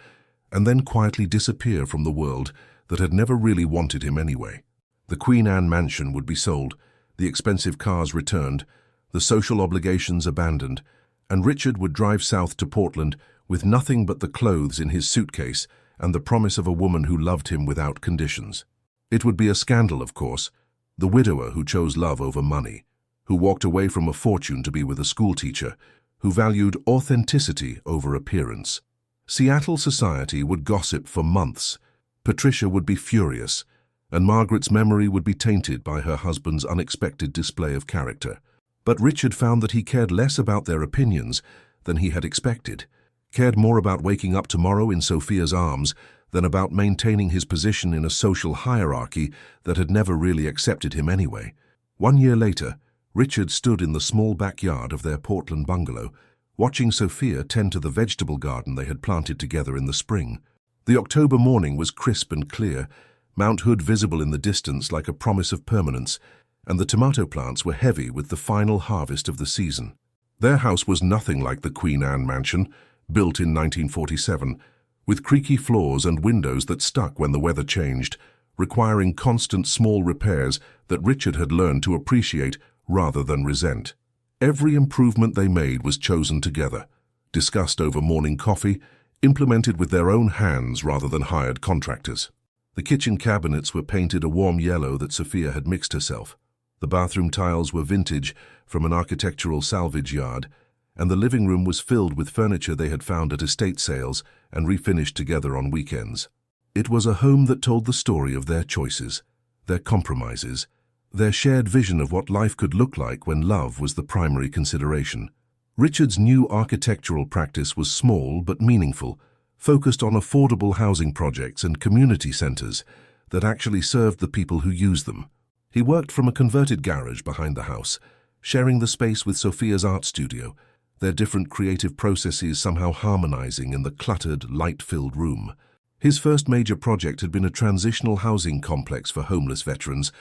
and then quietly disappear from the world that had never really wanted him anyway. The Queen Anne mansion would be sold, the expensive cars returned, the social obligations abandoned, and Richard would drive south to Portland with nothing but the clothes in his suitcase and the promise of a woman who loved him without conditions. It would be a scandal, of course, the widower who chose love over money, who walked away from a fortune to be with a schoolteacher, who valued authenticity over appearance. Seattle society would gossip for months. Patricia would be furious, and Margaret's memory would be tainted by her husband's unexpected display of character. But Richard found that he cared less about their opinions than he had expected, cared more about waking up tomorrow in Sophia's arms than about maintaining his position in a social hierarchy that had never really accepted him anyway. 1 year later, Richard stood in the small backyard of their Portland bungalow, watching Sophia tend to the vegetable garden they had planted together in the spring. The October morning was crisp and clear, Mount Hood visible in the distance like a promise of permanence, and the tomato plants were heavy with the final harvest of the season. Their house was nothing like the Queen Anne mansion, built in 1947, with creaky floors and windows that stuck when the weather changed, requiring constant small repairs that Richard had learned to appreciate rather than resent. Every improvement they made was chosen together, discussed over morning coffee, implemented with their own hands rather than hired contractors. The kitchen cabinets were painted a warm yellow that Sophia had mixed herself. The bathroom tiles were vintage from an architectural salvage yard, and the living room was filled with furniture they had found at estate sales and refinished together on weekends. It was a home that told the story of their choices, their compromises, their shared vision of what life could look like when love was the primary consideration. Richard's new architectural practice was small but meaningful, focused on affordable housing projects and community centers that actually served the people who used them. He worked from a converted garage behind the house, sharing the space with Sophia's art studio, their different creative processes somehow harmonizing in the cluttered, light-filled room. His first major project had been a transitional housing complex for homeless veterans,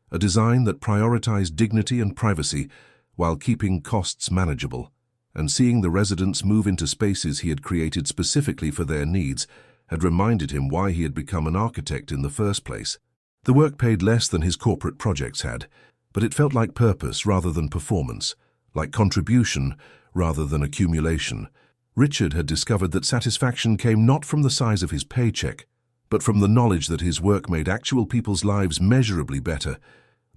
a design that prioritized dignity and privacy while keeping costs manageable. And seeing the residents move into spaces he had created specifically for their needs had reminded him why he had become an architect in the first place. The work paid less than his corporate projects had, but it felt like purpose rather than performance, like contribution rather than accumulation. Richard had discovered that satisfaction came not from the size of his paycheck, but from the knowledge that his work made actual people's lives measurably better,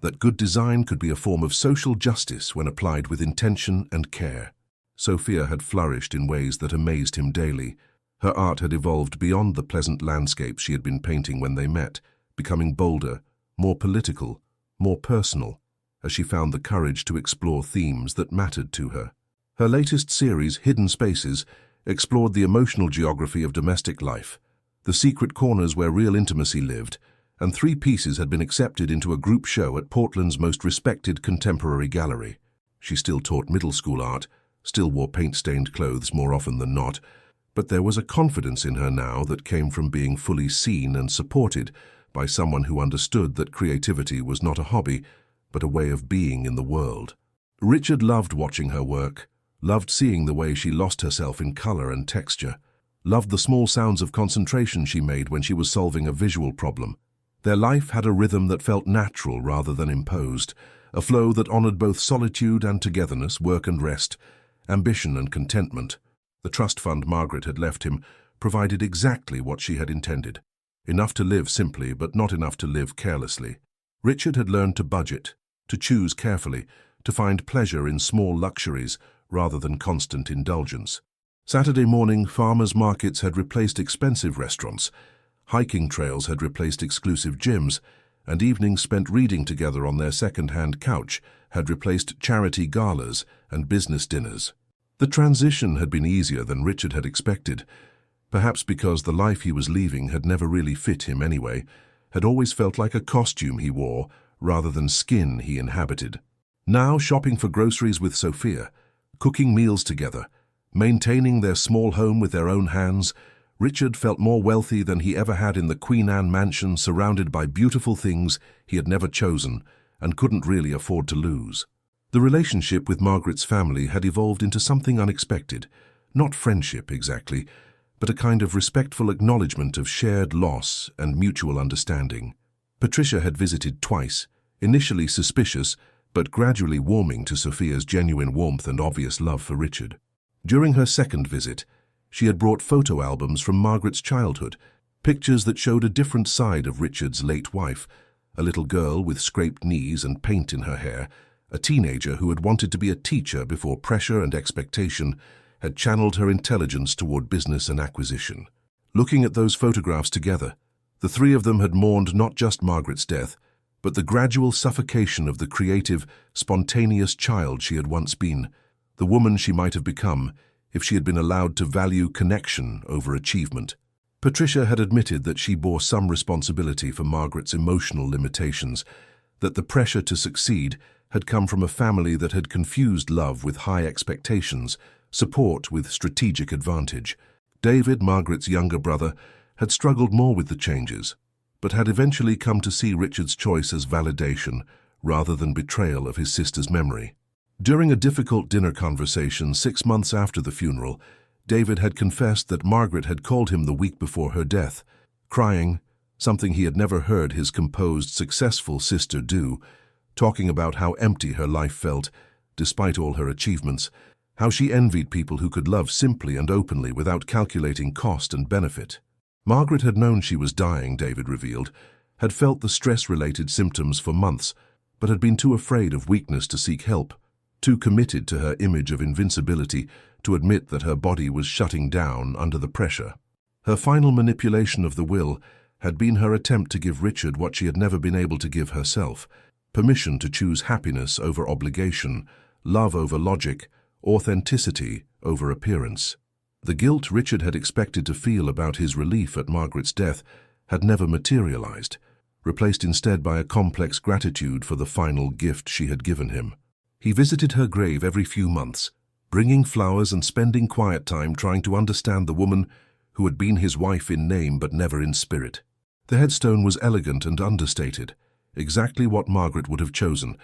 that good design could be a form of social justice when applied with intention and care. Sophia had flourished in ways that amazed him daily. Her art had evolved beyond the pleasant landscapes she had been painting when they met, becoming bolder, more political, more personal, as she found the courage to explore themes that mattered to her. Her latest series, Hidden Spaces, explored the emotional geography of domestic life, the secret corners where real intimacy lived, and 3 pieces had been accepted into a group show at Portland's most respected contemporary gallery. She still taught middle school art, still wore paint-stained clothes more often than not, but there was a confidence in her now that came from being fully seen and supported by someone who understood that creativity was not a hobby, but a way of being in the world. Richard loved watching her work, loved seeing the way she lost herself in color and texture, loved the small sounds of concentration she made when she was solving a visual problem. Their life had a rhythm that felt natural rather than imposed, a flow that honored both solitude and togetherness, work and rest, ambition and contentment. The trust fund Margaret had left him provided exactly what she had intended. Enough to live simply, but not enough to live carelessly. Richard had learned to budget, to choose carefully, to find pleasure in small luxuries rather than constant indulgence. Saturday morning farmers' markets had replaced expensive restaurants, hiking trails had replaced exclusive gyms, and evenings spent reading together on their second-hand couch had replaced charity galas and business dinners. The transition had been easier than Richard had expected, perhaps because the life he was leaving had never really fit him anyway, had always felt like a costume he wore rather than skin he inhabited. Now shopping for groceries with Sophia, cooking meals together, maintaining their small home with their own hands, Richard felt more wealthy than he ever had in the Queen Anne mansion, surrounded by beautiful things he had never chosen and couldn't really afford to lose. The relationship with Margaret's family had evolved into something unexpected, not friendship exactly, but a kind of respectful acknowledgement of shared loss and mutual understanding. Patricia had visited twice, initially suspicious, but gradually warming to Sophia's genuine warmth and obvious love for Richard. During her second visit, she had brought photo albums from Margaret's childhood, pictures that showed a different side of Richard's late wife, a little girl with scraped knees and paint in her hair, a teenager who had wanted to be a teacher before pressure and expectation had channeled her intelligence toward business and acquisition. Looking at those photographs together, the three of them had mourned not just Margaret's death, but the gradual suffocation of the creative, spontaneous child she had once been, the woman she might have become if she had been allowed to value connection over achievement. Patricia had admitted that she bore some responsibility for Margaret's emotional limitations, that the pressure to succeed had come from a family that had confused love with high expectations, support with strategic advantage. David, Margaret's younger brother, had struggled more with the changes, but had eventually come to see Richard's choice as validation rather than betrayal of his sister's memory. During a difficult dinner conversation 6 months after the funeral, David had confessed that Margaret had called him the week before her death, crying, something he had never heard his composed, successful sister do, talking about how empty her life felt, despite all her achievements, how she envied people who could love simply and openly without calculating cost and benefit. Margaret had known she was dying, David revealed, had felt the stress-related symptoms for months, but had been too afraid of weakness to seek help, too committed to her image of invincibility to admit that her body was shutting down under the pressure. Her final manipulation of the will had been her attempt to give Richard what she had never been able to give herself, permission to choose happiness over obligation, love over logic, authenticity over appearance. The guilt Richard had expected to feel about his relief at Margaret's death had never materialized, replaced instead by a complex gratitude for the final gift she had given him. He visited her grave every few months, bringing flowers and spending quiet time trying to understand the woman who had been his wife in name but never in spirit. The headstone was elegant and understated, exactly what Margaret would have chosen,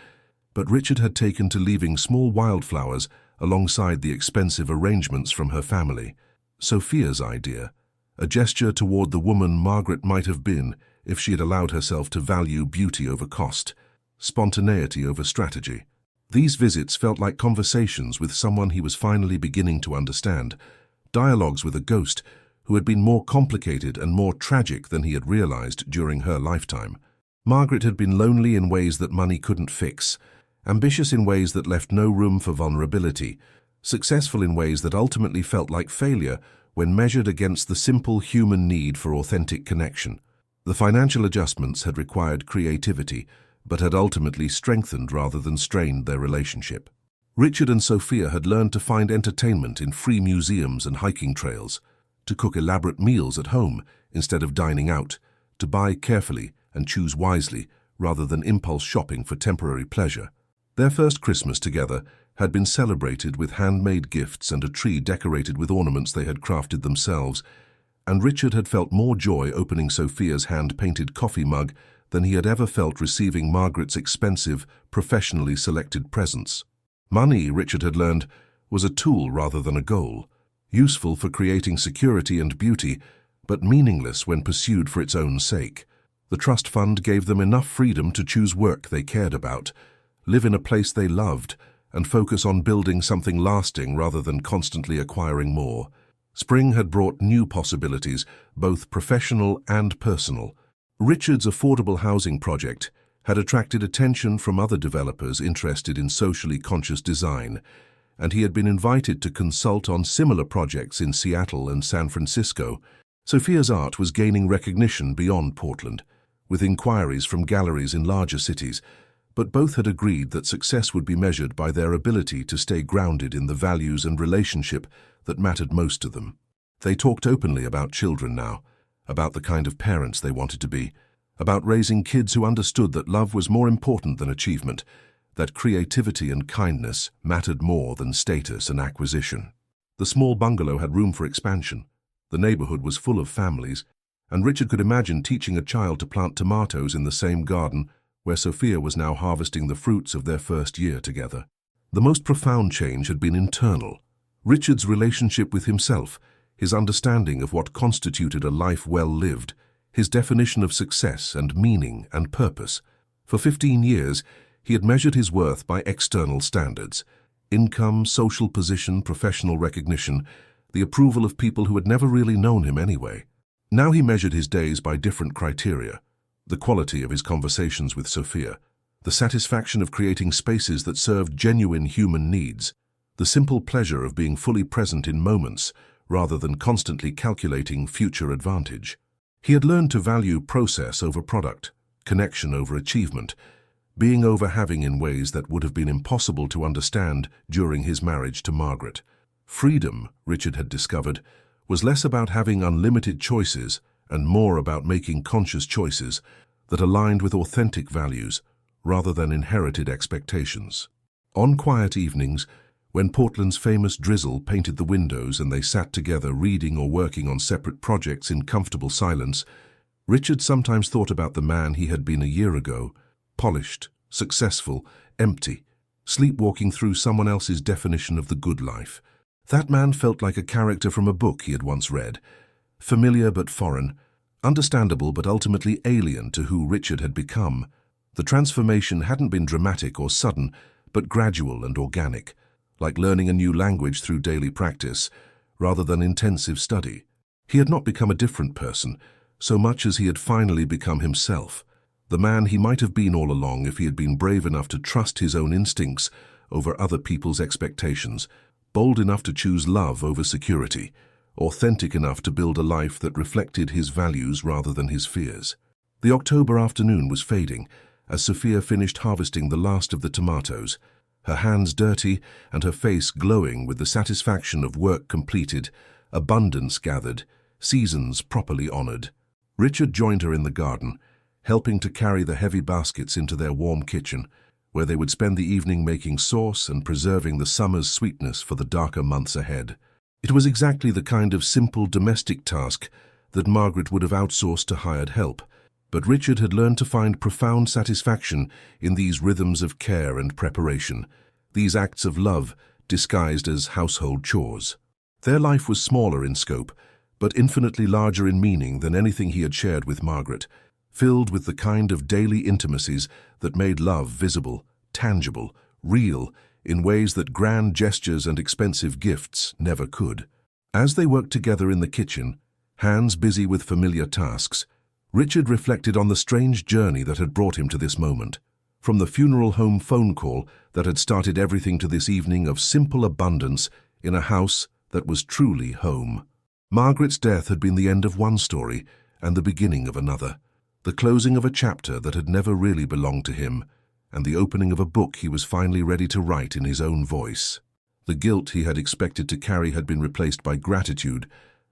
but Richard had taken to leaving small wildflowers alongside the expensive arrangements from her family. Sophia's idea, a gesture toward the woman Margaret might have been if she had allowed herself to value beauty over cost, spontaneity over strategy. These visits felt like conversations with someone he was finally beginning to understand, dialogues with a ghost who had been more complicated and more tragic than he had realized during her lifetime. Margaret had been lonely in ways that money couldn't fix, ambitious in ways that left no room for vulnerability, successful in ways that ultimately felt like failure when measured against the simple human need for authentic connection. The financial adjustments had required creativity, but had ultimately strengthened rather than strained their relationship. Richard and Sophia had learned to find entertainment in free museums and hiking trails, to cook elaborate meals at home instead of dining out, to buy carefully and choose wisely rather than impulse shopping for temporary pleasure. Their first Christmas together had been celebrated with handmade gifts and a tree decorated with ornaments they had crafted themselves, and Richard had felt more joy opening Sophia's hand-painted coffee mug than he had ever felt receiving Margaret's expensive, professionally selected presents. Money, Richard had learned, was a tool rather than a goal, useful for creating security and beauty, but meaningless when pursued for its own sake. The trust fund gave them enough freedom to choose work they cared about, live in a place they loved, and focus on building something lasting rather than constantly acquiring more. Spring had brought new possibilities, both professional and personal. Richard's affordable housing project had attracted attention from other developers interested in socially conscious design, and he had been invited to consult on similar projects in Seattle and San Francisco. Sophia's art was gaining recognition beyond Portland, with inquiries from galleries in larger cities, but both had agreed that success would be measured by their ability to stay grounded in the values and relationship that mattered most to them. They talked openly about children now, about the kind of parents they wanted to be, about raising kids who understood that love was more important than achievement, that creativity and kindness mattered more than status and acquisition. The small bungalow had room for expansion. The neighborhood was full of families, and Richard could imagine teaching a child to plant tomatoes in the same garden where Sophia was now harvesting the fruits of their first year together. The most profound change had been internal. Richard's relationship with himself, his understanding of what constituted a life well lived, his definition of success and meaning and purpose. For 15 years, he had measured his worth by external standards: income, social position, professional recognition, the approval of people who had never really known him anyway. Now he measured his days by different criteria: the quality of his conversations with Sophia, the satisfaction of creating spaces that served genuine human needs, the simple pleasure of being fully present in moments rather than constantly calculating future advantage. He had learned to value process over product, connection over achievement, being over having in ways that would have been impossible to understand during his marriage to Margaret. Freedom, Richard had discovered, was less about having unlimited choices and more about making conscious choices that aligned with authentic values rather than inherited expectations. On quiet evenings, when Portland's famous drizzle painted the windows and they sat together reading or working on separate projects in comfortable silence, Richard sometimes thought about the man he had been a year ago, polished, successful, empty, sleepwalking through someone else's definition of the good life. That man felt like a character from a book he had once read, familiar but foreign, understandable but ultimately alien to who Richard had become. The transformation hadn't been dramatic or sudden, but gradual and organic, like learning a new language through daily practice, rather than intensive study. He had not become a different person, so much as he had finally become himself, the man he might have been all along if he had been brave enough to trust his own instincts over other people's expectations, bold enough to choose love over security, authentic enough to build a life that reflected his values rather than his fears. The October afternoon was fading as Sophia finished harvesting the last of the tomatoes, her hands dirty and her face glowing with the satisfaction of work completed, abundance gathered, seasons properly honored. Richard joined her in the garden, helping to carry the heavy baskets into their warm kitchen, where they would spend the evening making sauce and preserving the summer's sweetness for the darker months ahead. It was exactly the kind of simple domestic task that Margaret would have outsourced to hired help, but Richard had learned to find profound satisfaction in these rhythms of care and preparation, these acts of love disguised as household chores. Their life was smaller in scope, but infinitely larger in meaning than anything he had shared with Margaret, filled with the kind of daily intimacies that made love visible, tangible, real, in ways that grand gestures and expensive gifts never could. As they worked together in the kitchen, hands busy with familiar tasks, Richard reflected on the strange journey that had brought him to this moment, from the funeral home phone call that had started everything to this evening of simple abundance in a house that was truly home. Margaret's death had been the end of one story and the beginning of another, the closing of a chapter that had never really belonged to him, and the opening of a book he was finally ready to write in his own voice. The guilt he had expected to carry had been replaced by gratitude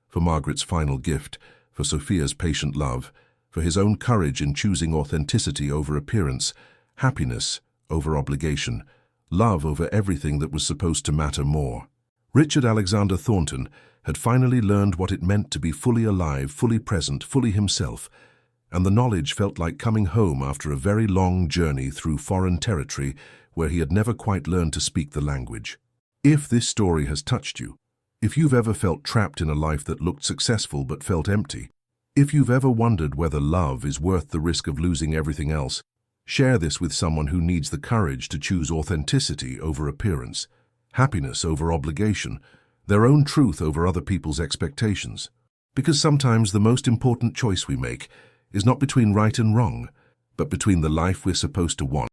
for Margaret's final gift, for Sophia's patient love, for his own courage in choosing authenticity over appearance, happiness over obligation, love over everything that was supposed to matter more. Richard Alexander Thornton had finally learned what it meant to be fully alive, fully present, fully himself, and the knowledge felt like coming home after a very long journey through foreign territory where he had never quite learned to speak the language. If this story has touched you, if you've ever felt trapped in a life that looked successful but felt empty, if you've ever wondered whether love is worth the risk of losing everything else, share this with someone who needs the courage to choose authenticity over appearance, happiness over obligation, their own truth over other people's expectations. Because sometimes the most important choice we make is not between right and wrong, but between the life we're supposed to want